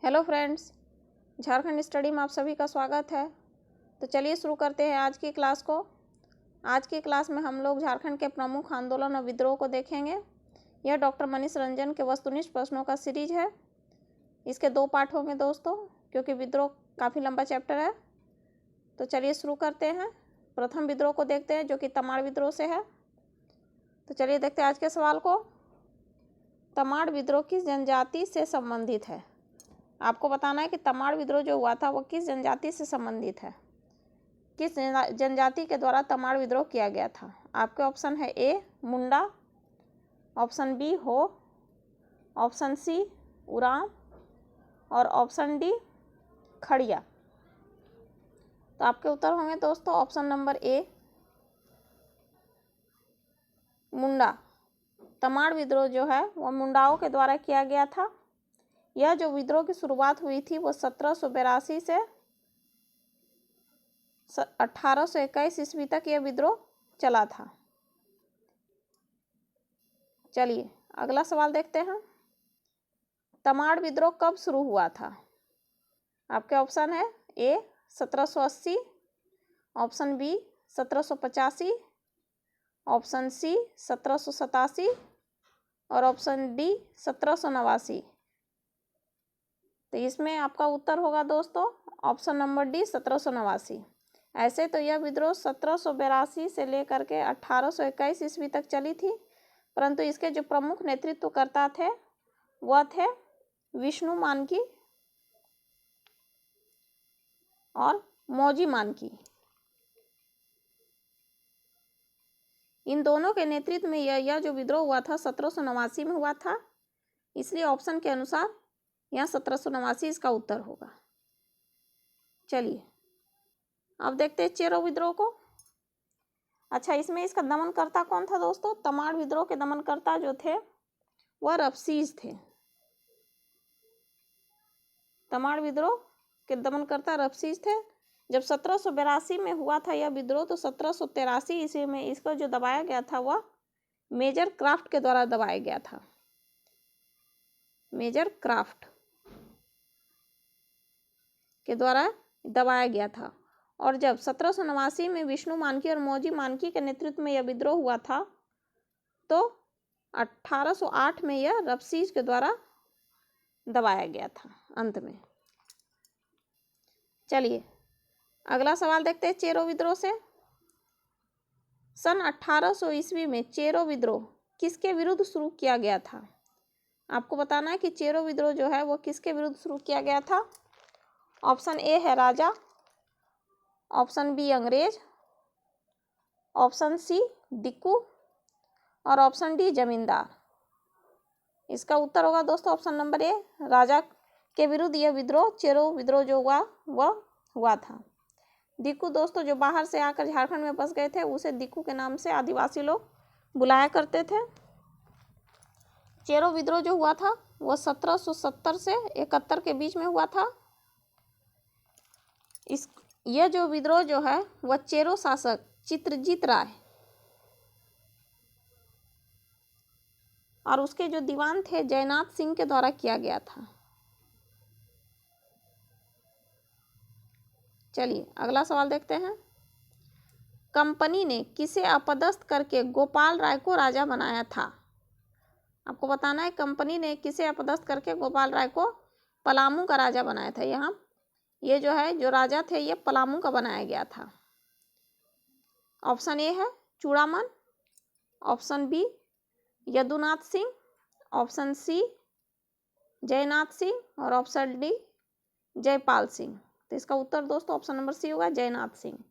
Hello friends, Jharkhand study में आप सभी का स्वागत है। तो चलिए शुरू करते हैं आज की क्लास को। आज की क्लास में हम लोग झारखंड के प्रमुख आंदोलन और विद्रोह को देखेंगे। यह डॉक्टर मनीष रंजन के वस्तुनिष्ठ प्रश्नों का सीरीज है। इसके 2 पार्ट होंगे दोस्तों, क्योंकि विद्रोह काफ़ी लंबा चैप्टर है। तो चलिए शुरू करते हैं। प्रथम विद्रोह को देखते हैं, जो कि तमाड़ विद्रोह से है। तो चलिए देखते हैं आज के सवाल को। तमाड़ विद्रोह किस जनजाति से संबंधित है? आपको बताना है कि तमाड़ विद्रोह जो हुआ था वो किस जनजाति से संबंधित है, किस जनजाति के द्वारा तमाड़ विद्रोह किया गया था। आपके ऑप्शन है ए मुंडा, ऑप्शन बी हो, ऑप्शन सी उरांव और ऑप्शन डी खड़िया। तो आपके उत्तर होंगे दोस्तों ऑप्शन नंबर ए मुंडा। तमाड़ विद्रोह जो है वो मुंडाओं के द्वारा किया गया था। यह जो विद्रोह की शुरुआत हुई थी वो 1782 से 1821 ईस्वी तक यह विद्रोह चला था। चलिए अगला सवाल देखते हैं। तमाड़ विद्रोह कब शुरू हुआ था? आपके ऑप्शन है ए 1780, ऑप्शन बी 1785, ऑप्शन सी 1787 और ऑप्शन डी 1789। तो इसमें आपका उत्तर होगा दोस्तों ऑप्शन नंबर डी 1789। ऐसे तो यह विद्रोह 1782 से लेकर के 1821 ईस्वी तक चली थी, परंतु इसके जो प्रमुख नेतृत्वकर्ता थे वह थे विष्णु मानकी और मौजी मानकी। इन दोनों के नेतृत्व में यह जो विद्रोह हुआ था 1789 में हुआ था, इसलिए ऑप्शन के अनुसार यहाँ 1789 इसका उत्तर होगा। चलिए अब देखते हैं चेरो विद्रोह को। अच्छा, इसमें इसका दमनकर्ता कौन था दोस्तों? तमाड़ विद्रोह के दमनकर्ता जो थे वह रबसीज थे। तमाड़ विद्रोह के दमनकर्ता रबसीज थे। जब 1782 में हुआ था यह विद्रोह, तो 1783 ईस्वी में इसको जो दबाया गया था वह मेजर क्राफ्ट के द्वारा दबाया गया था। मेजर क्राफ्ट के द्वारा दबाया गया था। और जब 1789 में विष्णु मानकी और मौजी मानकी के नेतृत्व में यह विद्रोह हुआ था, तो 1808 में यह रबसीज के द्वारा दबाया गया था अंत में। चलिए अगला सवाल देखते हैं चेरो विद्रोह से। सन 1800 ईस्वी में चेरो विद्रोह किसके विरुद्ध शुरू किया गया था? आपको बताना है कि चेरो विद्रोह जो है वो किसके विरुद्ध शुरू किया गया था। ऑप्शन ए है राजा, ऑप्शन बी अंग्रेज, ऑप्शन सी दिक्कू और ऑप्शन डी जमींदार। इसका उत्तर होगा दोस्तों ऑप्शन नंबर ए, राजा के विरुद्ध यह विद्रोह चेरो विद्रोह जो हुआ वह हुआ था। दिक्कू दोस्तों जो बाहर से आकर झारखंड में बस गए थे, उसे दिक्कू के नाम से आदिवासी लोग बुलाया करते थे। चेरो विद्रोह जो हुआ था वह 1770 से 71 के बीच में हुआ था। यह जो विद्रोह जो है वह चेरो शासक चित्रजीत राय और उसके जो दीवान थे जयनाथ सिंह के द्वारा किया गया था। चलिए अगला सवाल देखते हैं। कंपनी ने किसे अपदस्थ करके गोपाल राय को राजा बनाया था? आपको बताना है कंपनी ने किसे अपदस्थ करके गोपाल राय को पलामू का राजा बनाया था। यहाँ ये जो है जो राजा थे ये पलामू का बनाया गया था। ऑप्शन ए है Churaman, option B Yadunath Singh, option C Jaynath Singh और ऑप्शन डी जयपाल सिंह। तो इसका उत्तर दोस्तों ऑप्शन नंबर सी होगा जयनाथ सिंह।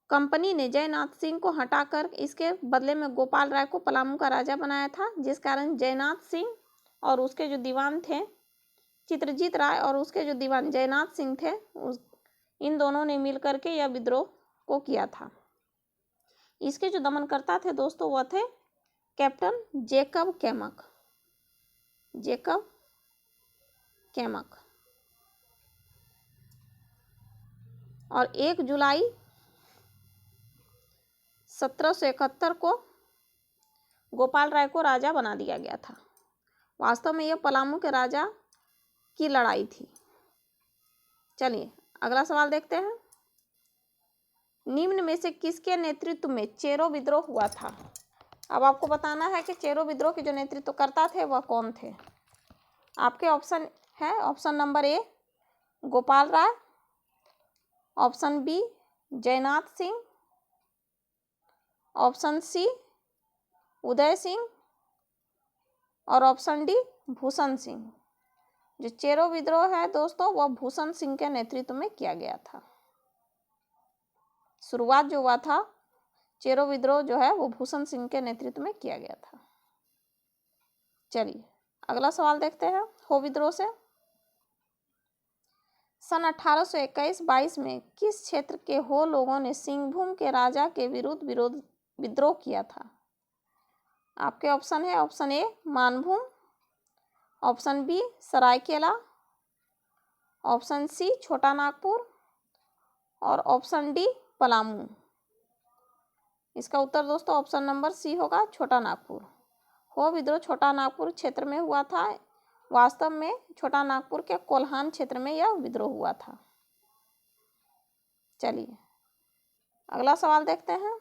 कंपनी ने जयनाथ सिंह को हटाकर इसके बदले में गोपाल राय को पलामू का राजा बनाया था, जिस कारण जयनाथ सिंह और उसके जो दीवान थे चित्रजीत राय और उसके जो दीवान जयनाथ सिंह थे, इन दोनों ने मिलकर के यह विद्रोह को किया था। इसके जो दमनकर्ता थे दोस्तों वह थे कैप्टन जेकब कैमक। जेकब कैमक। और 1 जुलाई 1771 को गोपाल राय को राजा बना दिया गया था। वास्तव में यह पलामू के राजा की लड़ाई थी। चलिए अगला सवाल देखते हैं। निम्न में से किसके नेतृत्व में चेरो विद्रोह हुआ था? अब आपको बताना है कि चेरो विद्रोह के जो नेतृत्व करता थे वह कौन थे। आपके ऑप्शन है, option number A Gopal Rai, option B Jaynath Singh, option C Uday Singh और ऑप्शन डी भूषण सिंह। जो चेरो विद्रोह है दोस्तों वह भूषण सिंह के नेतृत्व में किया गया था। शुरुआत जो हुआ था चेरो विद्रोह जो है वो भूषण सिंह के नेतृत्व में किया गया था। चलिए अगला सवाल देखते हैं हो विद्रोह से। सन 1821-22 में किस क्षेत्र के हो लोगों ने सिंहभूम के राजा के विरुद्ध विद्रोह किया था? आपके ऑप्शन है, option A Manbhum, option B Seraikela, option C Chota Nagpur और ऑप्शन डी पलामू। इसका उत्तर दोस्तों ऑप्शन नंबर सी होगा, छोटा नागपुर। हो विद्रोह छोटा नागपुर क्षेत्र में हुआ था। वास्तव में छोटा नागपुर के कोल्हान क्षेत्र में यह विद्रोह हुआ था। चलिए अगला सवाल देखते हैं।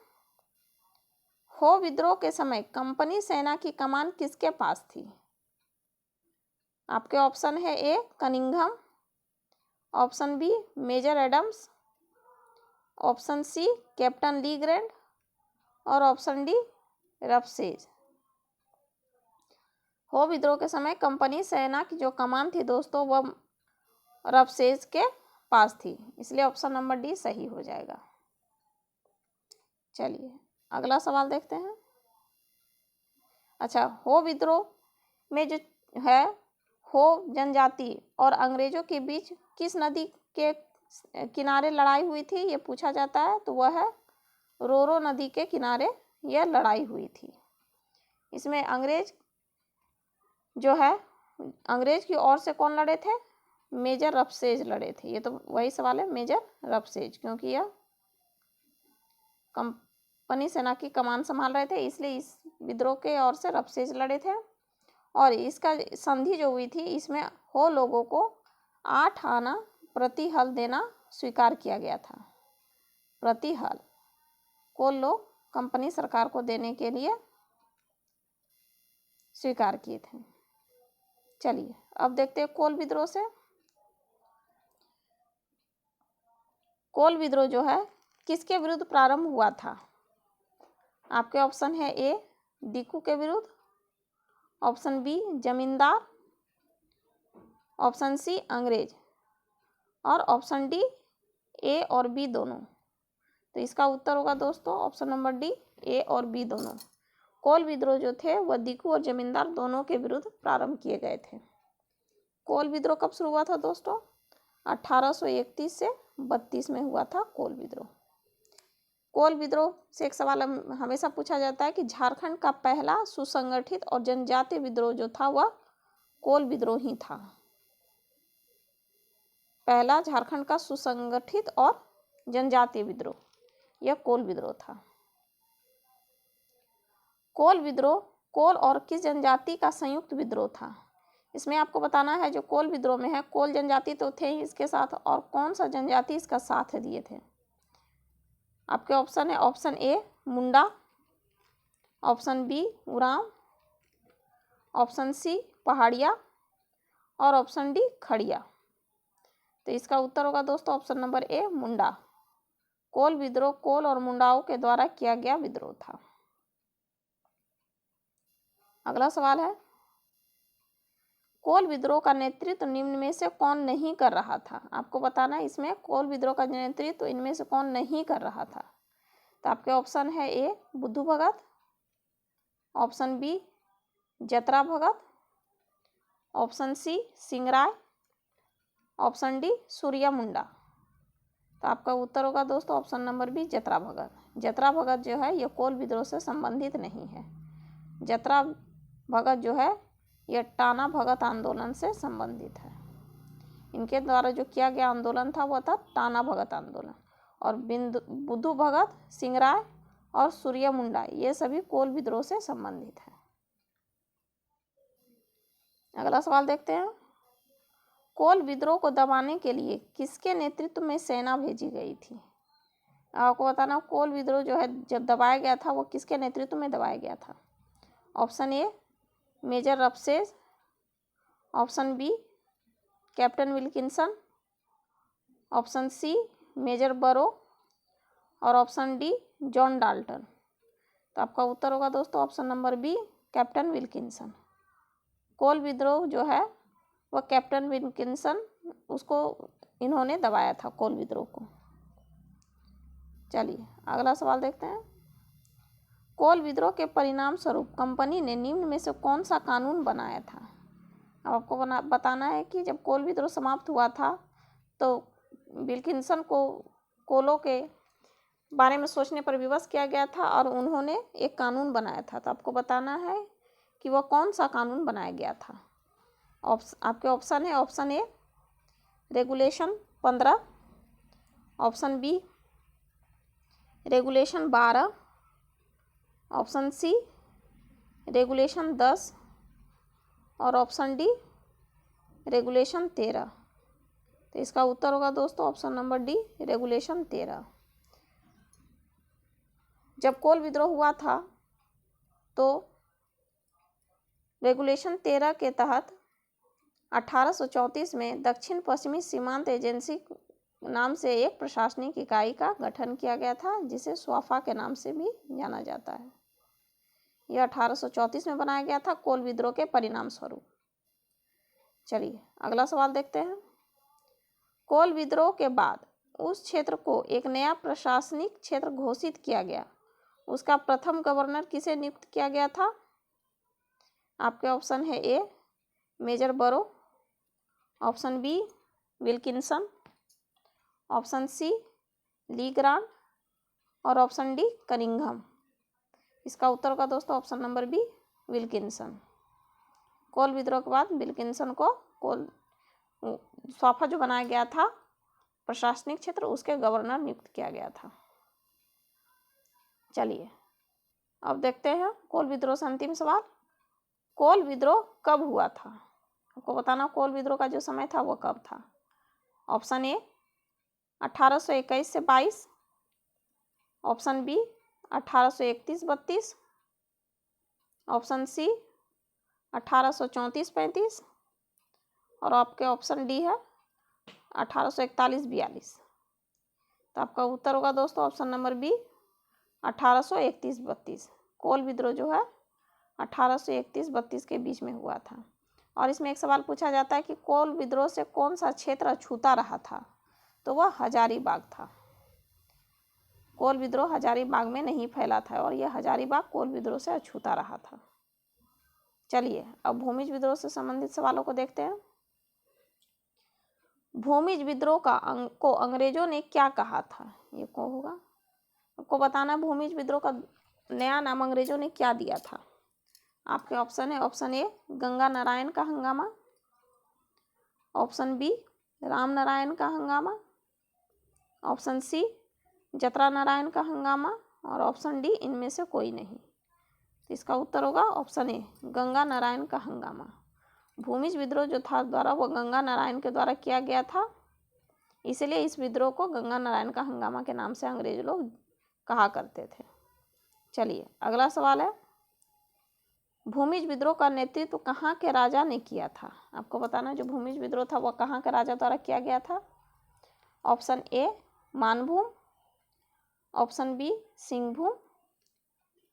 हो विद्रोह के समय कंपनी सेना की कमान किसके पास थी? आपके ऑप्शन है A Cunningham, option B major Adams, option C captain Lee Grand और ऑप्शन डी रफसेज। हो विद्रोह के समय कंपनी सेना की जो कमान थी दोस्तों वह रफसेज के पास थी, इसलिए ऑप्शन नंबर डी सही हो जाएगा। चलिए अगला सवाल देखते हैं। अच्छा, हो विद्रोह में जो है हो जनजाति और अंग्रेजों के बीच किस नदी के किनारे लड़ाई हुई थी ये पूछा जाता है, तो वह है रोरो नदी के किनारे यह लड़ाई हुई थी। इसमें अंग्रेज जो है अंग्रेज की ओर से कौन लड़े थे? मेजर रफसेज लड़े थे। ये तो वही सवाल है, मेजर रफसेज, क्योंकि यह कंपनी सेना की कमान संभाल रहे थे, इसलिए इस विद्रोह के ओर से रफसेज लड़े थे। और इसका संधि जो हुई थी इसमें हो लोगों को 8 आना प्रति हल देना स्वीकार किया गया था। प्रति हल को लोग कंपनी सरकार को देने के लिए स्वीकार किए थे। चलिए अब देखते हैं कोल विद्रोह से। कोल विद्रोह जो है किसके विरुद्ध प्रारंभ हुआ था? आपके ऑप्शन है ए दीकू के विरुद्ध, ऑप्शन बी जमींदार, ऑप्शन सी अंग्रेज और ऑप्शन डी ए और बी दोनों। तो इसका उत्तर होगा दोस्तों ऑप्शन नंबर डी ए और बी दोनों। कोल विद्रोह जो थे वह दीकू और जमींदार दोनों के विरुद्ध प्रारंभ किए गए थे। कोल विद्रोह कब शुरू हुआ था दोस्तों? 1831 से 32 में हुआ था कोल विद्रोह। कोल विद्रोह से एक सवाल हमेशा पूछा जाता है कि झारखंड का पहला सुसंगठित और जनजातीय विद्रोह जो था वह कोल विद्रोह ही था। पहला झारखंड का सुसंगठित और जनजातीय विद्रोह यह कोल विद्रोह था। कोल विद्रोह कोल और किस जनजाति का संयुक्त विद्रोह था? इसमें आपको बताना है जो कोल विद्रोह में है कोल जनजाति तो थे ही इसके साथ, और कौन सा जनजाति इसका साथ दिए थे? आपके ऑप्शन है, option A Munda, option B Oraon, option C Paharia और ऑप्शन डी खड़िया। तो इसका उत्तर होगा दोस्तों ऑप्शन नंबर ए मुंडा। कोल विद्रोह कोल और मुंडाओं के द्वारा किया गया विद्रोह था। अगला सवाल है, कोल विद्रोह का नेतृत्व निम्न में से कौन नहीं कर रहा था? आपको बताना है इसमें कोल विद्रोह का नेतृत्व इनमें से कौन नहीं कर रहा था। तो आपके ऑप्शन है A Budhu Bhagat, option B Jatra Bhagat, option C Singrai, option D Surya Munda. तो आपका उत्तर होगा दोस्तों option number B Jatra Bhagat. Jatra Bhagat जो है यह कोल विद्रोह से संबंधित नहीं है। जतरा भगत जो है यह टाना भगत आंदोलन से संबंधित है। इनके द्वारा जो किया गया आंदोलन था वह था टाना भगत आंदोलन। और बुद्धू भगत, सिंगराय और सूर्या मुंडा ये सभी कोल विद्रोह से संबंधित है। अगला सवाल देखते हैं। कोल विद्रोह को दबाने के लिए किसके नेतृत्व में सेना भेजी गई थी? आपको बताना कोल विद्रोह जो है जब दबाया गया था वो किसके नेतृत्व में दबाया गया था? Option A major Roughsedge, option B captain Wilkinson, option C major Burrow और ऑप्शन डी जॉन डाल्टन। तो आपका उत्तर होगा दोस्तों option number B captain Wilkinson. Kol विद्रोह जो है वह कैप्टन विल्किंसन उसको इन्होंने दबाया था कोल विद्रोह को। चलिए अगला सवाल देखते हैं। कोल विद्रोह के परिणाम स्वरूप कंपनी ने निम्न में से कौन सा कानून बनाया था? अब आपको बताना है कि जब कोल विद्रोह समाप्त हुआ था तो विल्किंसन को कोलों के बारे में सोचने पर विवश किया गया था और उन्होंने एक कानून बनाया था। तो आपको बताना है कि वह कौन सा कानून बनाया गया था। आपके ऑप्शन है option A regulation 15, option B regulation 12, option C regulation 10 और ऑप्शन डी रेगुलेशन 13। तो इसका उत्तर होगा दोस्तों ऑप्शन नंबर डी रेगुलेशन 13। जब कोल विद्रोह हुआ था तो रेगुलेशन 13 के तहत 1834 में दक्षिण पश्चिमी सीमांत एजेंसी नाम से एक प्रशासनिक इकाई का गठन किया गया था जिसे स्वाफा के नाम से भी जाना जाता है। यह 1834 में बनाया गया था कोल विद्रोह के परिणाम स्वरूप। चलिए अगला सवाल देखते हैं। कोल विद्रोह के बाद उस क्षेत्र को एक नया प्रशासनिक क्षेत्र घोषित किया गया। उसका प्रथम गवर्नर किसे नियुक्त किया गया था? आपके ऑप्शन है A major Burrow, option B Wilkinson, option C Lee Grant और ऑप्शन डी कनिंघम। इसका उत्तर होगा दोस्तों option number B Wilkinson. Kol विद्रोह के बाद विल्किंसन को कोल स्वाफा जो बनाया गया था प्रशासनिक क्षेत्र उसके गवर्नर नियुक्त किया गया था। चलिए अब देखते हैं कोल विद्रोह से अंतिम सवाल। कोल विद्रोह कब हुआ था? आपको बताना कोल विद्रोह का जो समय था वो कब था। ऑप्शन ए 1821 से 22, ऑप्शन बी 1831-32, ऑप्शन सी 1834-35 और आपके ऑप्शन डी है 1841-42। तो आपका उत्तर होगा दोस्तों ऑप्शन नंबर बी 1831-32। कोल विद्रोह जो है 1831-32 के बीच में हुआ था। और इसमें एक सवाल पूछा जाता है कि कोल विद्रोह से कौन सा क्षेत्र अछूता रहा था? तो वह हजारीबाग था। कोल विद्रोह हजारीबाग में नहीं फैला था और यह हजारीबाग कोल विद्रोह से अछूता रहा था। चलिए अब भूमिज विद्रोह से संबंधित सवालों को देखते हैं। भूमिज विद्रोह को अंग्रेजों ने क्या कहा था? ये कौन होगा? आपको बताना भूमिज विद्रोह का नया नाम अंग्रेजों ने क्या दिया था। आपके ऑप्शन है ऑप्शन ए गंगा नारायण का हंगामा, ऑप्शन बी राम नारायण का हंगामा, ऑप्शन सी जतरा नारायण का हंगामा और ऑप्शन डी इनमें से कोई नहीं। तो इसका उत्तर होगा ऑप्शन ए गंगा नारायण का हंगामा। भूमिज विद्रोह जो था द्वारा वो गंगा नारायण के द्वारा किया गया था, इसलिए इस विद्रोह को गंगा नारायण का हंगामा के नाम से अंग्रेज लोग कहा करते थे। चलिए अगला सवाल है। भूमिज विद्रोह का नेतृत्व कहाँ के राजा ने किया था? आपको बताना जो भूमिज विद्रोह था वह कहाँ के राजा द्वारा किया गया था। Option A Manbhum, option B Singhbhum,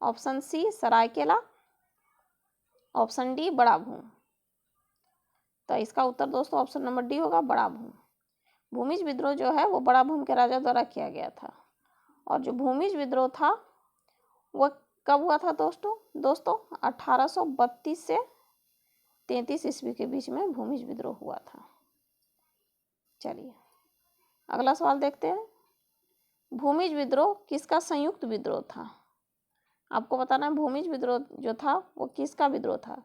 option C Seraikela, option D Barabhum. तो इसका उत्तर दोस्तों ऑप्शन नंबर डी होगा बड़ा भूम। भूमिज विद्रोह जो है वो बड़ा भूम के राजा द्वारा किया गया था। और जो भूमिज विद्रोह था वह कब हुआ था दोस्तों 1832 से 33 ईस्वी के बीच में भूमिज विद्रोह हुआ था। चलिए अगला सवाल देखते हैं। भूमिज विद्रोह किसका संयुक्त विद्रोह था? आपको बताना है भूमिज विद्रोह जो था वो किसका विद्रोह था।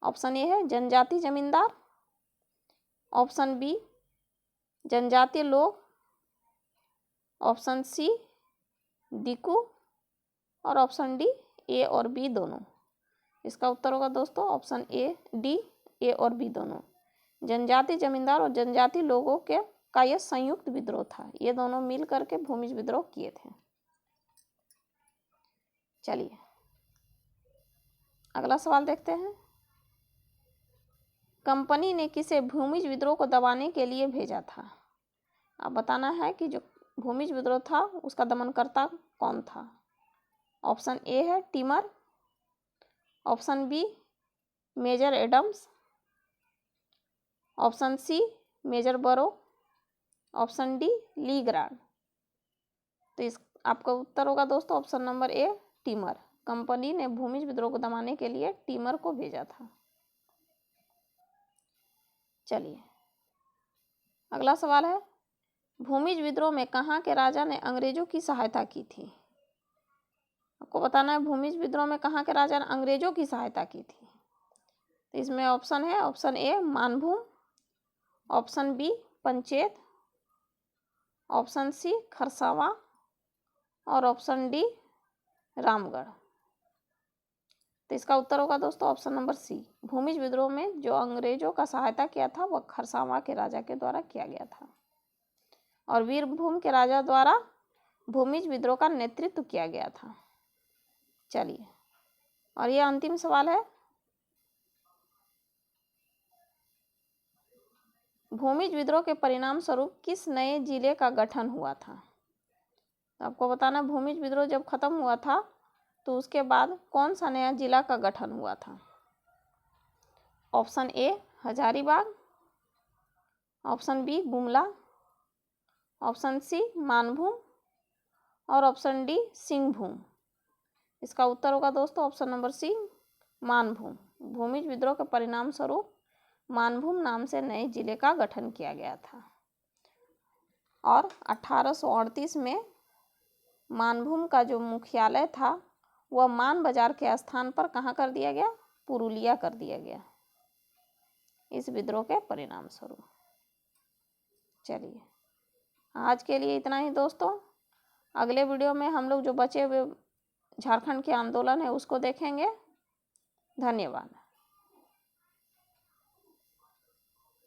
ऑप्शन ए है जनजाति जमींदार, ऑप्शन बी जनजातीय लोग, ऑप्शन सी दिकू और ऑप्शन डी ए और बी दोनों। इसका उत्तर होगा दोस्तों ऑप्शन ए डी ए और बी दोनों। जनजाति जमींदार और जनजाति लोगों का यह संयुक्त विद्रोह था। ये दोनों मिल करके भूमिज विद्रोह किए थे। चलिए अगला सवाल देखते हैं। कंपनी ने किसे भूमिज विद्रोह को दबाने के लिए भेजा था? अब बताना है कि जो भूमिज विद्रोह था उसका दमनकर्ता कौन था। ऑप्शन ए है Timmer, option B major Adams, option C major Burrow, option D Lee Grant. तो इस आपका उत्तर होगा दोस्तों option number A Timmer. Company ने भूमिज विद्रोह को दबाने के लिए टिमर को भेजा था। चलिए अगला सवाल है, भूमिज विद्रोह में कहाँ के राजा ने अंग्रेजों की सहायता की थी? आपको बताना है भूमिज विद्रोह में कहाँ के राजा ने अंग्रेजों की सहायता की थी। तो इसमें ऑप्शन है, option A Manbhum, option B Panchet, option C Kharsawan और ऑप्शन डी रामगढ़। तो इसका उत्तर होगा दोस्तों ऑप्शन नंबर सी। भूमिज विद्रोह में जो अंग्रेजों का सहायता किया था वह खरसावा के राजा के द्वारा किया गया था और वीरभूम के राजा द्वारा भूमिज विद्रोह का नेतृत्व किया गया था। चलिए और यह अंतिम सवाल है, भूमिज विद्रोह के परिणाम स्वरूप किस नए जिले का गठन हुआ था? तो आपको बताना भूमिज विद्रोह जब खत्म हुआ था तो उसके बाद कौन सा नया जिला का गठन हुआ था। Option A Hazaribagh, option B Gumla, option C Manbhum और ऑप्शन डी सिंहभूम। इसका उत्तर होगा दोस्तों option number C Manbhum. Bhumij विद्रोह के परिणाम स्वरूप मानभूम नाम से नए जिले का गठन किया गया था और 1838 में मानभूम का जो मुख्यालय था वह मान बाजार के स्थान पर कहाँ कर दिया गया? पुरुलिया कर दिया गया इस विद्रोह के परिणाम स्वरूप। चलिए आज के लिए इतना ही दोस्तों। अगले वीडियो में हम लोग जो बचे हुए झारखंड के आंदोलन है उसको देखेंगे। धन्यवाद।